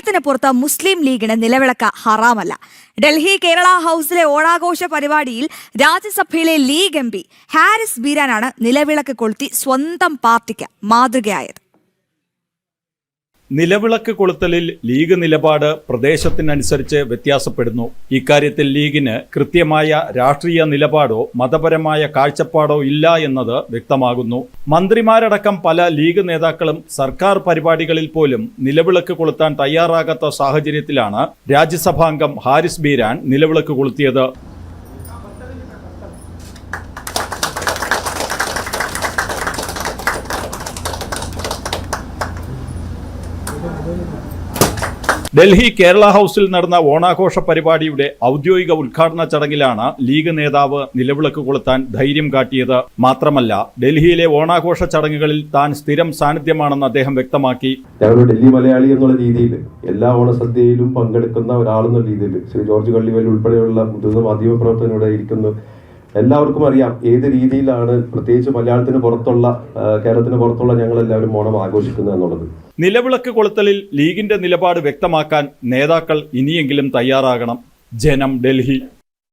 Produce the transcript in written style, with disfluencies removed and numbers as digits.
കേരളത്തിന് പുറത്ത് മുസ്ലിം ലീഗിന് നിലവിളക്ക് ഹറാമല്ല. ഡൽഹി കേരള ഹൌസിലെ ഓണാഘോഷ പരിപാടിയിൽ രാജ്യസഭയിലെ ലീഗ് MP ഹാരിസ് ബീരാനാണ് നിലവിളക്ക് കൊളുത്തി സ്വന്തം പാർട്ടിക്ക് മാതൃകയായത്. നിലവിളക്ക് കൊളുത്തലിൽ ലീഗ് നിലപാട് പ്രദേശത്തിനനുസരിച്ച് വ്യത്യാസപ്പെടുന്നു. ഇക്കാര്യത്തിൽ ലീഗിന് കൃത്യമായ രാഷ്ട്രീയ നിലപാടോ മതപരമായ കാഴ്ചപ്പാടോ ഇല്ല എന്നത് വ്യക്തമാകുന്നു. മന്ത്രിമാരടക്കം പല ലീഗ് നേതാക്കളും സർക്കാർ പരിപാടികളിൽ പോലും നിലവിളക്ക് കൊളുത്താൻ തയ്യാറാകാത്ത സാഹചര്യത്തിലാണ് രാജ്യസഭാംഗം ഹാരിസ് ബീരാൻ നിലവിളക്ക് കൊളുത്തിയത്. ഡൽഹി കേരള ഹൌസിൽ നടന്ന ഓണാഘോഷ പരിപാടിയുടെ ഔദ്യോഗിക ഉദ്ഘാടന ചടങ്ങിലാണ് ലീഗ് നേതാവ് നിലവിളക്ക് കൊളുത്താൻ ധൈര്യം കാട്ടിയത്. മാത്രമല്ല, ഡൽഹിയിലെ ഓണാഘോഷ ചടങ്ങുകളിൽ താൻ സ്ഥിരം സാന്നിധ്യമാണെന്ന് അദ്ദേഹം വ്യക്തമാക്കി. ഞങ്ങൾ ഡൽഹി മലയാളി എന്നുള്ള രീതിയിൽ എല്ലാ ഓണസദ്യയിലും പങ്കെടുക്കുന്ന ഒരാളെന്ന രീതിയിൽ ശ്രീ ജോർജ് കള്ളിവൽ ഉൾപ്പെടെയുള്ള മുതിർന്ന മാധ്യമപ്രവർത്തകരുടെ ഇരിക്കുന്നു. എല്ലാവർക്കും അറിയാം ഏത് രീതിയിലാണ് പ്രത്യേകിച്ച് മലയാളത്തിന് പുറത്തുള്ള കേരളത്തിന് പുറത്തുള്ള ഞങ്ങളെല്ലാവരും ഓണം ആഘോഷിക്കുന്നത് എന്നുള്ളത്. നിലവിളക്ക് കൊളുത്തലിൽ ലീഗിന്റെ നിലപാട് വ്യക്തമാക്കാൻ നേതാക്കൾ ഇനിയെങ്കിലും തയ്യാറാകണം. ജനം, ഡൽഹി.